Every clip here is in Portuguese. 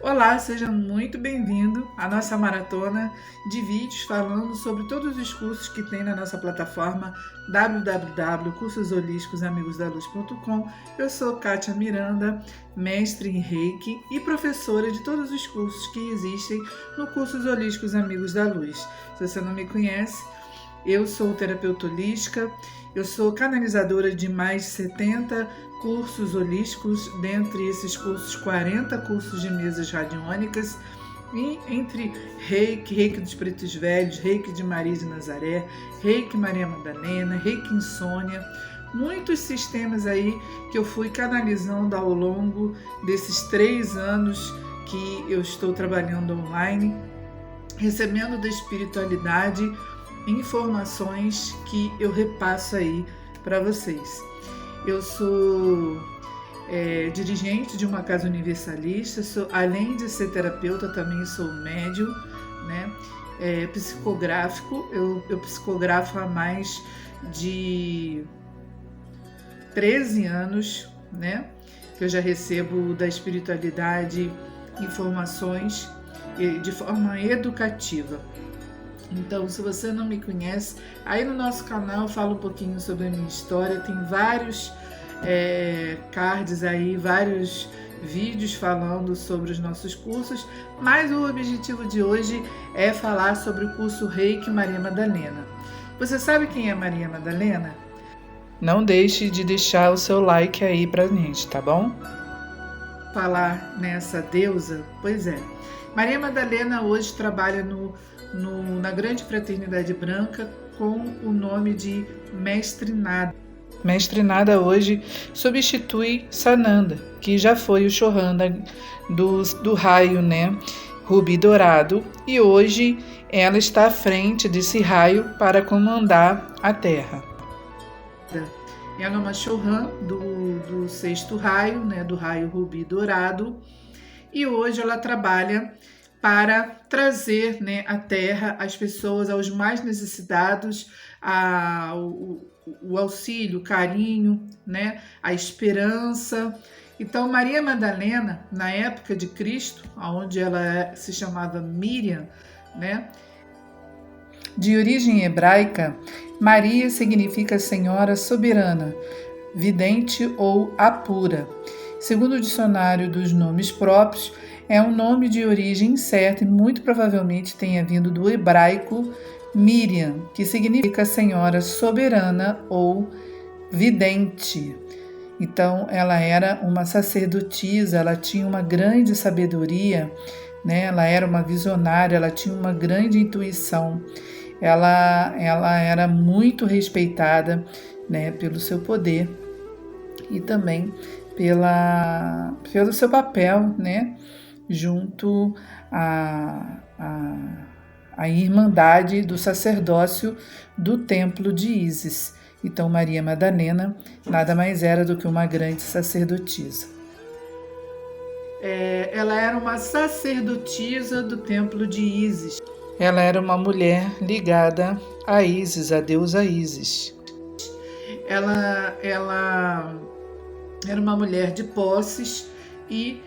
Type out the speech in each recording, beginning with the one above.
Olá, seja muito bem-vindo à nossa maratona de vídeos falando sobre todos os cursos que tem na nossa plataforma www.cursosholisticosamigosdaluz.com. Eu sou Kátia Miranda, mestre em Reiki e professora de todos os cursos que existem no Cursos Holísticos Amigos da Luz. Se você não me conhece, eu sou terapeuta holística, eu sou canalizadora de mais de 70 cursos holísticos, dentre esses cursos 40 cursos de mesas radiônicas, e entre Reiki, Reiki dos Pretos Velhos, Reiki de Maria de Nazaré, Reiki Maria Madalena, Reiki Insônia, muitos sistemas aí que eu fui canalizando ao longo desses 3 anos que eu estou trabalhando online, recebendo da espiritualidade informações que eu repasso aí para vocês. Eu sou dirigente de uma casa universalista, além de ser terapeuta, também sou médium, né? Psicográfico, eu psicografo há mais de 13 anos, né? Que eu já recebo da espiritualidade informações de forma educativa. Então, se você não me conhece, aí no nosso canal eu falo um pouquinho sobre a minha história, tem vários cards aí, vários vídeos falando sobre os nossos cursos, mas o objetivo de hoje é falar sobre o curso Reiki Maria Madalena. Você sabe quem é Maria Madalena? Não deixe de deixar o seu like aí pra gente, tá bom? Falar nessa deusa, pois é. Maria Madalena hoje trabalha na Grande Fraternidade Branca com o nome de Mestre Nada. Mestre Nada hoje substitui Sananda, que já foi o Shohana do raio, né, Rubi Dourado, e hoje ela está à frente desse raio para comandar a Terra. Ela é uma Shohan do 6º raio, né, do raio Rubi Dourado, e hoje ela trabalha para trazer, né, à Terra, as pessoas, aos mais necessitados, o auxílio, o carinho, né, a esperança. Então, Maria Madalena, na época de Cristo, onde ela se chamava Miriam, né, de origem hebraica, Maria significa Senhora Soberana, Vidente ou Apura. Segundo o dicionário dos nomes próprios, é um nome de origem incerta e muito provavelmente tenha vindo do hebraico Miriam, que significa Senhora Soberana ou Vidente. Então, ela era uma sacerdotisa, ela tinha uma grande sabedoria, né? Ela era uma visionária, ela tinha uma grande intuição. Ela era muito respeitada, né, pelo seu poder e também pelo seu papel, né, junto à Irmandade do Sacerdócio do Templo de Ísis. Então, Maria Madalena nada mais era do que uma grande sacerdotisa. Ela era uma sacerdotisa do Templo de Ísis. Ela era uma mulher ligada a Ísis, a deusa Ísis. Ela era uma mulher de posses e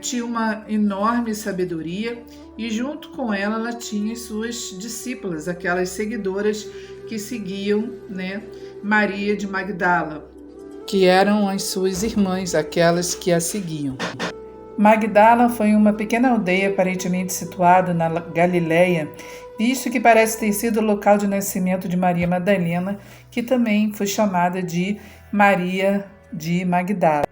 tinha uma enorme sabedoria, e junto com ela tinha suas discípulas, aquelas seguidoras que seguiam, né, Maria de Magdala, que eram as suas irmãs, aquelas que a seguiam. Magdala foi uma pequena aldeia aparentemente situada na Galileia, visto que parece ter sido o local de nascimento de Maria Madalena, que também foi chamada de Maria de Magdala.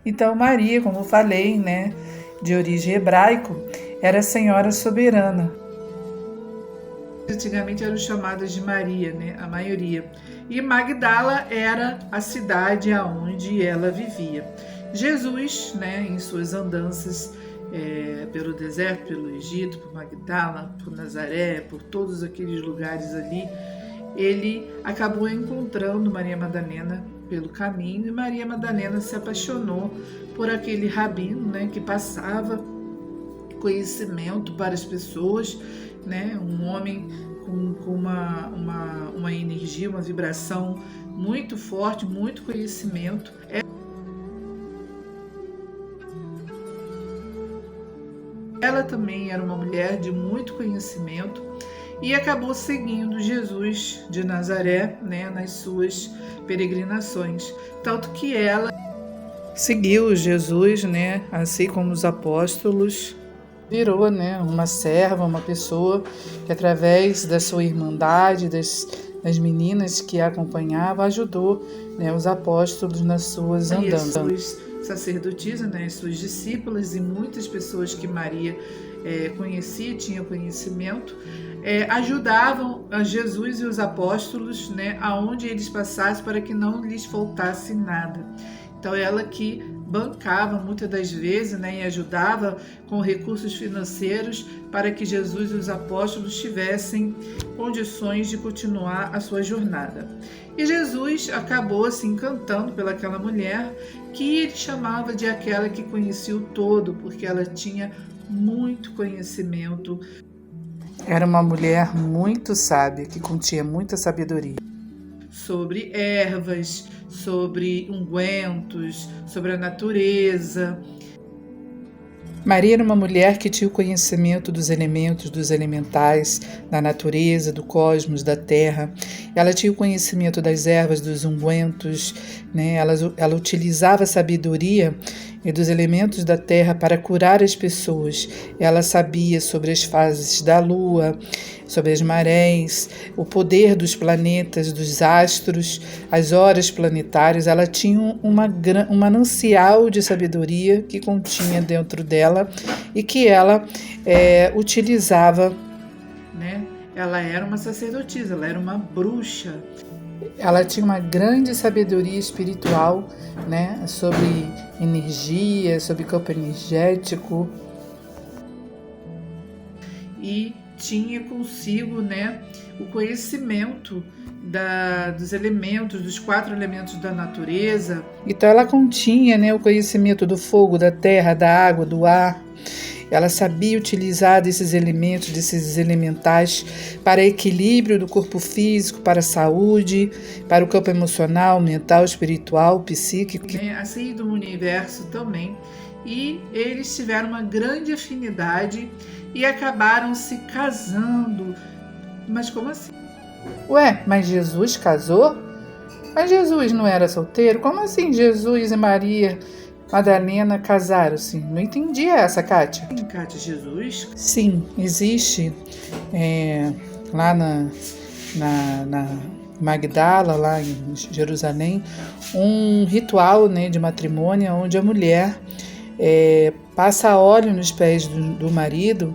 Então, Maria, como eu falei, né, de origem hebraico, era Senhora Soberana. Antigamente eram chamadas de Maria, né, a maioria. E Magdala era a cidade aonde ela vivia. Jesus, né, em suas andanças pelo deserto, pelo Egito, por Magdala, por Nazaré, por todos aqueles lugares ali, ele acabou encontrando Maria Madalena pelo caminho, e Maria Madalena se apaixonou por aquele rabino, né, que passava conhecimento para as pessoas, né, um homem com uma energia, uma vibração muito forte, muito conhecimento. Ela também era uma mulher de muito conhecimento e acabou seguindo Jesus de Nazaré, né, nas suas peregrinações, tanto que ela seguiu Jesus, né, assim como os apóstolos, virou, né, uma serva, uma pessoa que através da sua irmandade, das meninas que a acompanhavam, ajudou, né, os apóstolos nas suas andanças. Sacerdotisas, né, as suas discípulas e muitas pessoas que Maria conhecia, tinha conhecimento, ajudavam a Jesus e os apóstolos, né, aonde eles passassem para que não lhes faltasse nada. Então ela que bancava muitas das vezes, né, e ajudava com recursos financeiros para que Jesus e os apóstolos tivessem condições de continuar a sua jornada. E Jesus acabou se encantando pelaquela mulher que ele chamava de aquela que conhecia o todo, porque ela tinha muito conhecimento. Era uma mulher muito sábia, que continha muita sabedoria sobre ervas, sobre ungüentos, sobre a natureza. Maria era uma mulher que tinha o conhecimento dos elementos, dos elementais, da natureza, do cosmos, da terra. Ela tinha o conhecimento das ervas, dos ungüentos, né? Ela utilizava a sabedoria e dos elementos da terra para curar as pessoas. Ela sabia sobre as fases da lua, sobre as marés, o poder dos planetas, dos astros, as horas planetárias. Ela tinha um manancial de sabedoria que continha dentro dela e que ela utilizava, né? Ela era uma sacerdotisa, ela era uma bruxa. Ela tinha uma grande sabedoria espiritual, né, sobre energia, sobre campo energético, e tinha consigo, né, o conhecimento dos elementos, dos 4 elementos da natureza. Então ela continha, né, o conhecimento do fogo, da terra, da água, do ar. Ela sabia utilizar desses elementos, desses elementais para equilíbrio do corpo físico, para a saúde, para o campo emocional, mental, espiritual, psíquico. Assim do universo também. E eles tiveram uma grande afinidade e acabaram se casando. Mas como assim? Ué, mas Jesus casou? Mas Jesus não era solteiro? Como assim Jesus e Maria Madalena casaram-se? Não entendi essa, Kátia. Sim, Kátia, Jesus? Sim, existe lá na Magdala, lá em Jerusalém, um ritual, né, de matrimônio onde a mulher passa óleo nos pés do marido,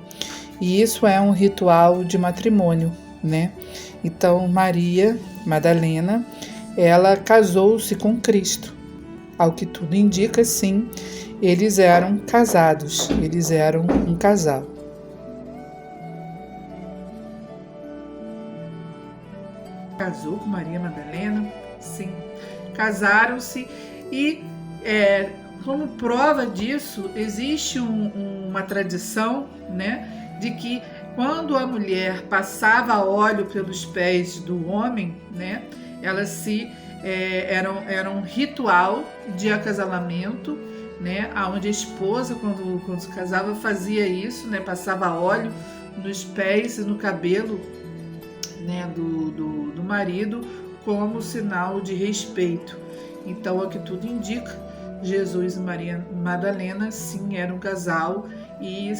e isso é um ritual de matrimônio, né? Então Maria Madalena, ela casou-se com Cristo. Ao que tudo indica, sim, eles eram casados, eles eram um casal. Casou com Maria Madalena, sim, casaram-se e como prova disso, existe uma tradição, né, de que quando a mulher passava óleo pelos pés do homem, né, ela era um ritual de acasalamento, né, onde a esposa, quando se casava, fazia isso, né, passava óleo nos pés e no cabelo, né, do marido, como sinal de respeito. Então, o que tudo indica, Jesus e Maria Madalena, sim, eram um casal e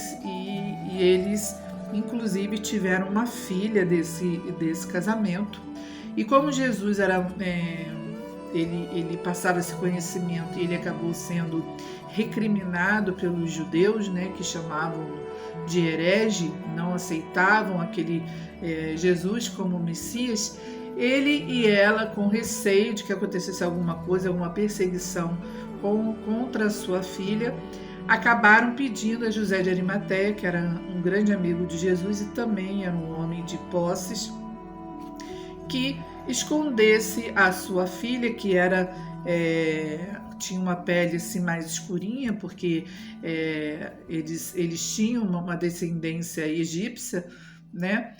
eles, inclusive, tiveram uma filha desse casamento. E como Jesus ele passava esse conhecimento e ele acabou sendo recriminado pelos judeus, né, que chamavam de herege, não aceitavam aquele Jesus como Messias, ele e ela, com receio de que acontecesse alguma coisa, alguma perseguição contra a sua filha, acabaram pedindo a José de Arimateia, que era um grande amigo de Jesus e também era um homem de posses, que escondesse a sua filha, que tinham uma pele assim, mais escurinha, porque eles tinham uma descendência egípcia, né?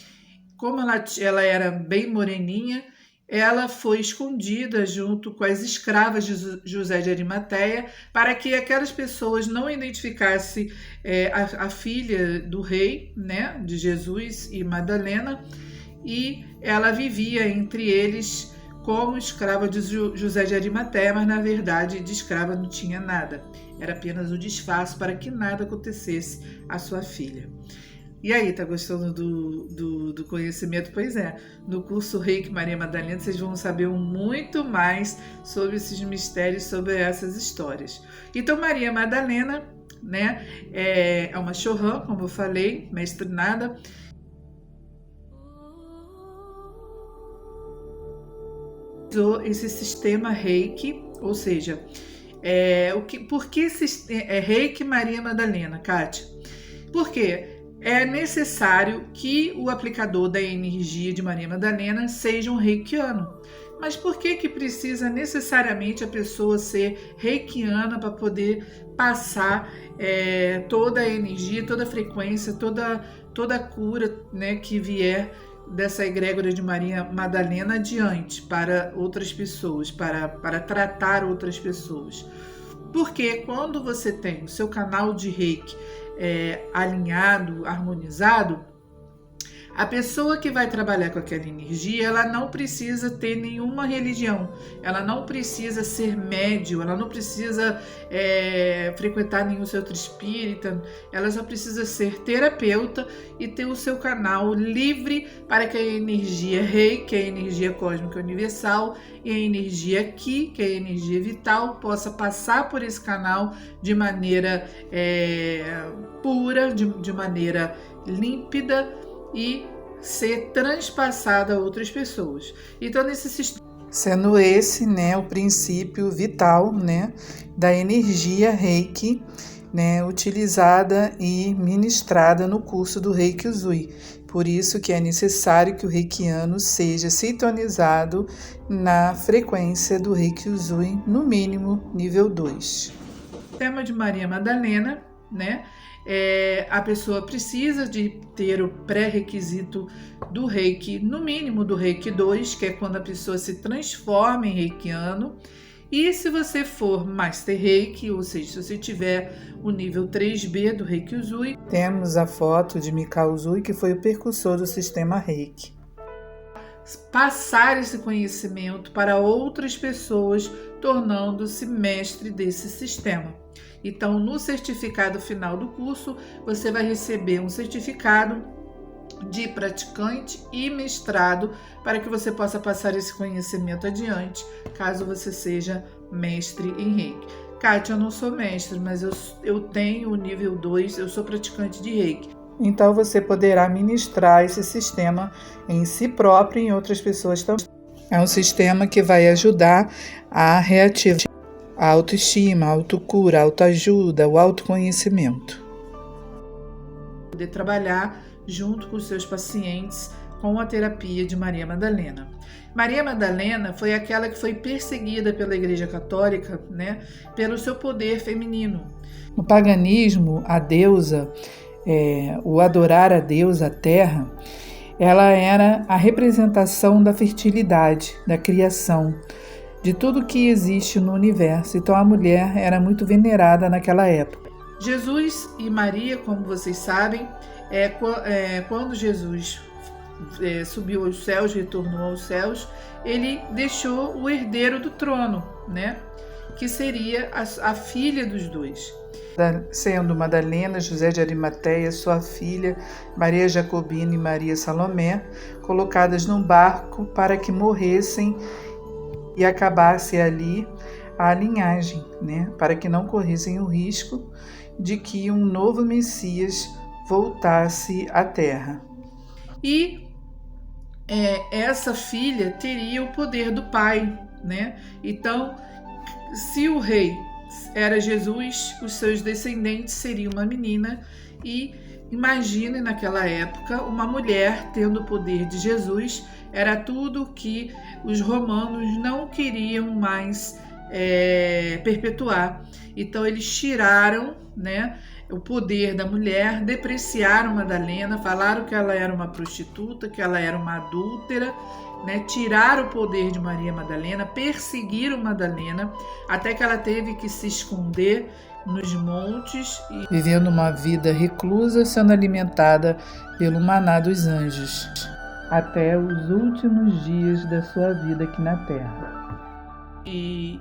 Como ela era bem moreninha, ela foi escondida junto com as escravas de José de Arimateia, para que aquelas pessoas não identificassem a filha do rei, né, de Jesus e Madalena, e ela vivia entre eles como escrava de José de Arimateia, mas na verdade de escrava não tinha nada. Era apenas o disfarce para que nada acontecesse à sua filha. E aí, tá gostando do conhecimento? Pois é, no curso Reiki Maria Madalena vocês vão saber muito mais sobre esses mistérios, sobre essas histórias. Então, Maria Madalena, né, é uma Chohan, como eu falei, mestre nada. Esse sistema Reiki, ou seja, por que Reiki Maria Madalena, Kátia? Por quê? É necessário que o aplicador da energia de Maria Madalena seja um reikiano. Mas por que precisa necessariamente a pessoa ser reikiana para poder passar toda a energia, toda a frequência, toda a cura, né, que vier dessa egrégora de Maria Madalena adiante para outras pessoas, para tratar outras pessoas? Porque quando você tem o seu canal de Reiki alinhado, harmonizado, a pessoa que vai trabalhar com aquela energia, ela não precisa ter nenhuma religião, ela não precisa ser médium, ela não precisa frequentar nenhum centro espírita, ela só precisa ser terapeuta e ter o seu canal livre para que a energia Reiki, que é a energia cósmica universal, e a energia Ki, que é a energia vital, possa passar por esse canal de maneira pura, de maneira límpida, e ser transpassada a outras pessoas. Então, nesse sistema, sendo esse, né, o princípio vital, né, da energia Reiki, né, utilizada e ministrada no curso do Reiki Usui. Por isso que é necessário que o reikiano seja sintonizado na frequência do Reiki Usui, no mínimo nível 2. O tema de Maria Madalena, né, a pessoa precisa de ter o pré-requisito do Reiki, no mínimo do Reiki 2, que é quando a pessoa se transforma em reikiano. E se você for Master Reiki, ou seja, se você tiver o nível 3B do Reiki Usui, temos a foto de Mikao Usui, que foi o precursor do sistema Reiki. Passar esse conhecimento para outras pessoas, tornando-se mestre desse sistema. Então, no certificado final do curso, você vai receber um certificado de praticante e mestrado para que você possa passar esse conhecimento adiante, caso você seja mestre em Reiki. Kátia, eu não sou mestre, mas eu tenho o nível 2, eu sou praticante de Reiki. Então, você poderá ministrar esse sistema em si próprio e em outras pessoas também. É um sistema que vai ajudar a reativar a autoestima, a autocura, a autoajuda, o autoconhecimento. Poder trabalhar junto com os seus pacientes com a terapia de Maria Madalena. Maria Madalena foi aquela que foi perseguida pela Igreja Católica, né, pelo seu poder feminino. No paganismo, a deusa, o adorar a deusa, a terra, ela era a representação da fertilidade, da criação, de tudo que existe no universo. Então a mulher era muito venerada naquela época. Jesus e Maria, como vocês sabem, quando Jesus subiu aos céus, retornou aos céus, ele deixou o herdeiro do trono, né? Que seria a filha dos dois. Sendo Madalena, José de Arimateia, sua filha, Maria Jacobina e Maria Salomé, colocadas num barco para que morressem e acabasse ali a linhagem, né? Para que não corressem o risco de que um novo Messias voltasse à Terra. E essa filha teria o poder do pai, né? Então, se o rei era Jesus, os seus descendentes seriam uma menina, e imagine naquela época uma mulher tendo o poder de Jesus. Era tudo que os romanos não queriam mais perpetuar. Então eles tiraram, né, o poder da mulher, depreciaram Madalena, falaram que ela era uma prostituta, que ela era uma adúltera, né, tiraram o poder de Maria Madalena, perseguiram Madalena, até que ela teve que se esconder nos montes, vivendo uma vida reclusa, sendo alimentada pelo maná dos anjos, até os últimos dias da sua vida aqui na Terra. E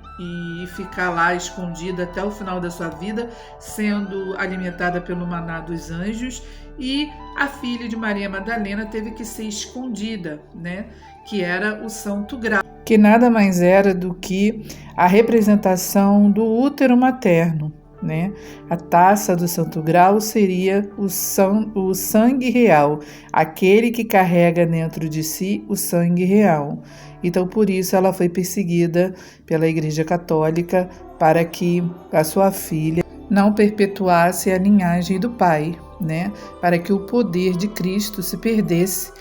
ficar lá escondida até o final da sua vida, sendo alimentada pelo maná dos anjos. E a filha de Maria Madalena teve que ser escondida, né? Que era o Santo Grau, que nada mais era do que a representação do útero materno, né? A taça do Santo Grau seria o sangue real, aquele que carrega dentro de si o sangue real. Então, por isso, ela foi perseguida pela Igreja Católica para que a sua filha não perpetuasse a linhagem do pai, né? Para que o poder de Cristo se perdesse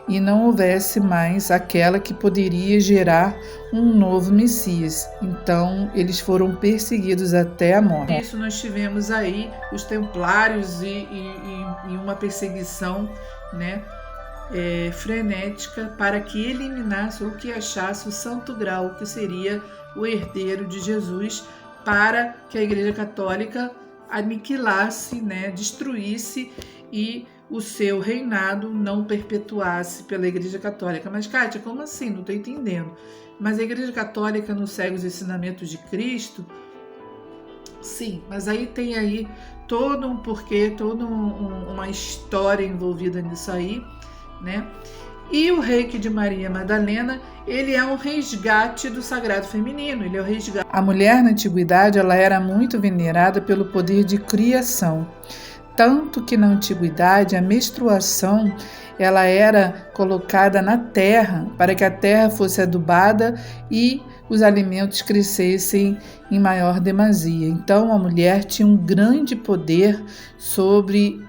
e não houvesse mais aquela que poderia gerar um novo Messias. Então, eles foram perseguidos até a morte. Por isso, nós tivemos aí os templários e uma perseguição, né, frenética, para que eliminasse ou que achasse o Santo Grau, que seria o herdeiro de Jesus, para que a Igreja Católica aniquilasse, né, destruísse e o seu reinado não perpetuasse pela Igreja Católica. Mas, Kátia, como assim? Não estou entendendo. Mas a Igreja Católica não segue os ensinamentos de Cristo? Sim, mas aí tem aí todo um porquê, toda uma história envolvida nisso aí, né? E o reiki de Maria Madalena, ele é um resgate do sagrado feminino, ele é o resgate. A mulher na antiguidade, ela era muito venerada pelo poder de criação. Tanto que na antiguidade a menstruação ela era colocada na terra para que a terra fosse adubada e os alimentos crescessem em maior demasia. Então a mulher tinha um grande poder sobre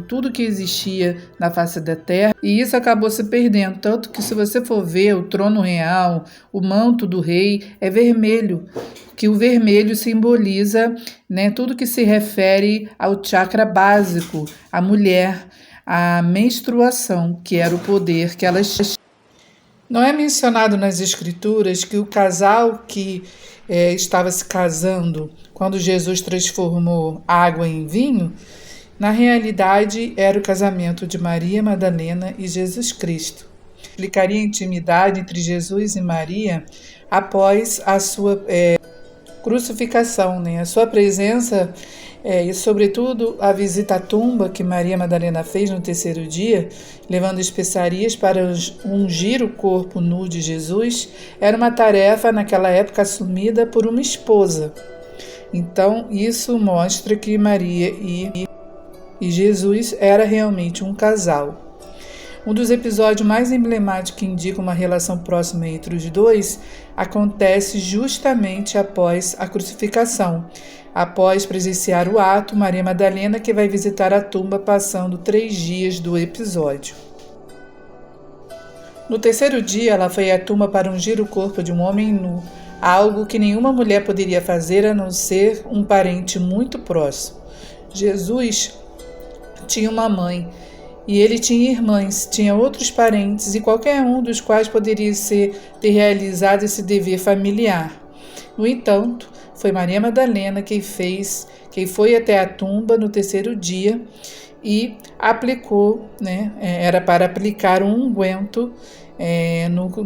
tudo que existia na face da terra, e isso acabou se perdendo, tanto que se você for ver o trono real, o manto do rei é vermelho, que o vermelho simboliza, né, tudo que se refere ao chakra básico, a mulher, a menstruação, que era o poder que elas. Não é mencionado nas escrituras que o casal que estava se casando quando Jesus transformou água em vinho, na realidade era o casamento de Maria Madalena e Jesus Cristo. Explicaria a intimidade entre Jesus e Maria após a sua crucificação, né? A sua presença e, sobretudo, a visita à tumba que Maria Madalena fez no terceiro dia, levando especiarias para ungir o corpo nu de Jesus, era uma tarefa naquela época assumida por uma esposa. Então, isso mostra que Maria e Jesus era realmente um casal. Um dos episódios mais emblemáticos que indica uma relação próxima entre os dois acontece justamente após a crucificação. Após presenciar o ato, Maria Madalena que vai visitar a tumba passando 3 dias do episódio. No terceiro dia, ela foi à tumba para ungir o corpo de um homem nu, algo que nenhuma mulher poderia fazer a não ser um parente muito próximo. Jesus tinha uma mãe, e ele tinha irmãs, tinha outros parentes, e qualquer um dos quais poderia ter realizado esse dever familiar. No entanto, foi Maria Madalena quem foi até a tumba no terceiro dia e aplicou, né, era para aplicar um unguento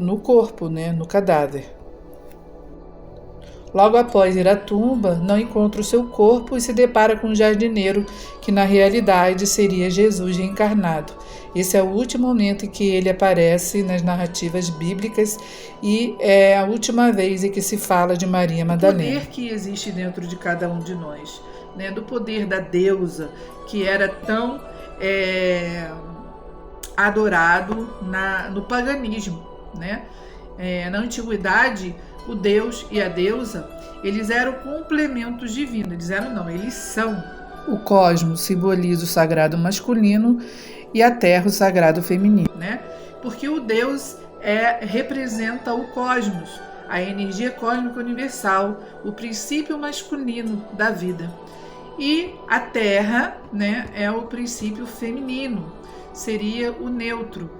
no corpo, né, no cadáver. Logo após ir à tumba, não encontra o seu corpo e se depara com um jardineiro, que na realidade seria Jesus reencarnado. Esse é o último momento em que ele aparece nas narrativas bíblicas e é a última vez em que se fala de Maria Madalena. O poder que existe dentro de cada um de nós, né? Do poder da deusa, que era tão adorado no paganismo, né? Na antiguidade, o Deus e a deusa, eles eram complementos divinos. Eles são. O cosmos simboliza o sagrado masculino e a terra o sagrado feminino, né? Porque o Deus representa o cosmos, a energia cósmica universal, o princípio masculino da vida. E a Terra, né, é o princípio feminino, seria o neutro.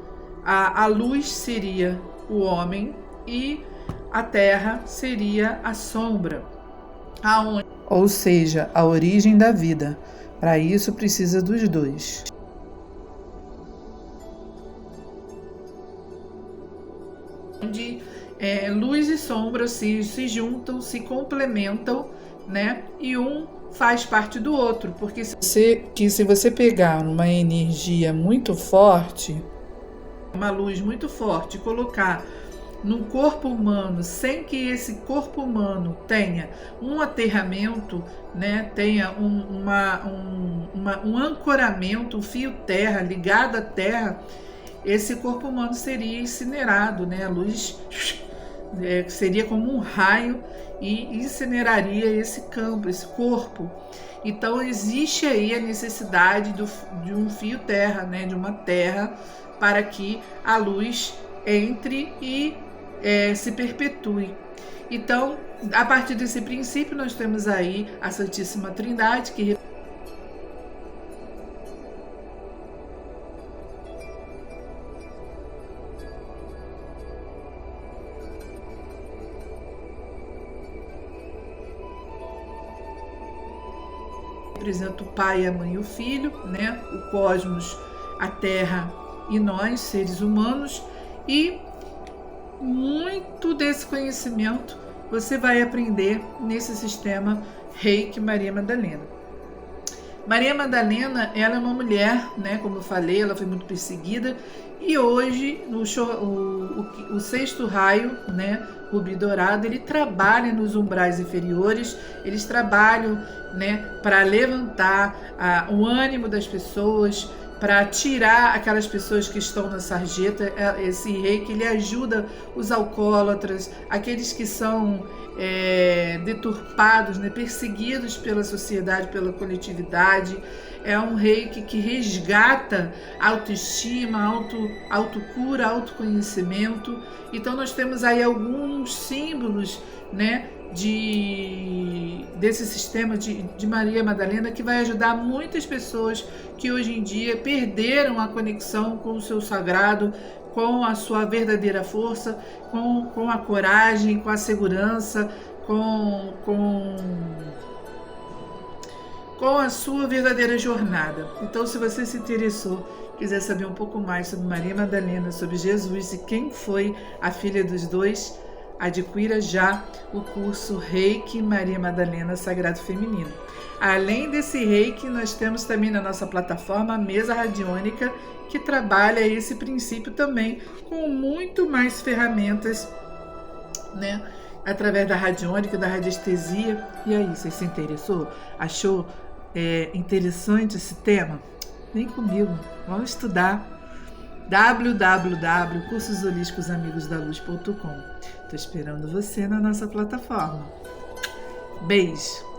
A luz seria o homem e a Terra seria a sombra, ou seja, a origem da vida. Para isso precisa dos dois. Onde luz e sombra se juntam, se complementam, né? E um faz parte do outro, porque se você pegar uma energia muito forte, uma luz muito forte, colocar num corpo humano, sem que esse corpo humano tenha um aterramento, né, tenha um ancoramento, um fio terra ligado à terra, esse corpo humano seria incinerado, né? A luz seria como um raio e incineraria esse campo, esse corpo. Então existe aí a necessidade de um fio terra, né, de uma terra, para que a luz entre e se perpetue. Então, a partir desse princípio, nós temos aí a Santíssima Trindade, que representa o Pai, a Mãe e o Filho, né? O cosmos, a Terra e nós, seres humanos. E muito desse conhecimento você vai aprender nesse sistema Reiki Maria Madalena. Maria Madalena, ela é uma mulher, né? Como eu falei, ela foi muito perseguida, e hoje o sexto raio, né, Rubi Dourado, ele trabalha nos umbrais inferiores, eles trabalham, né, para levantar o ânimo das pessoas, para tirar aquelas pessoas que estão na sarjeta. Esse reiki, ele ajuda os alcoólatras, aqueles que são deturpados, né, perseguidos pela sociedade, pela coletividade. É um reiki que resgata autoestima, autocura, autoconhecimento. Então nós temos aí alguns símbolos, né, desse sistema de Maria Madalena, que vai ajudar muitas pessoas que hoje em dia perderam a conexão com o seu sagrado, com a sua verdadeira força, com a coragem, com a segurança, com a sua verdadeira jornada. Então, se você se interessou, quiser saber um pouco mais sobre Maria Madalena, sobre Jesus e quem foi a filha dos dois, adquira já o curso Reiki Maria Madalena Sagrado Feminino. Além desse Reiki, nós temos também na nossa plataforma a mesa radiônica, que trabalha esse princípio também, com muito mais ferramentas, né, através da radiônica, da radiestesia. E aí, você se interessou? Achou interessante esse tema? Vem comigo, vamos estudar. www.cursosholisticosamigosdaluz.com. Estou esperando você na nossa plataforma. Beijo!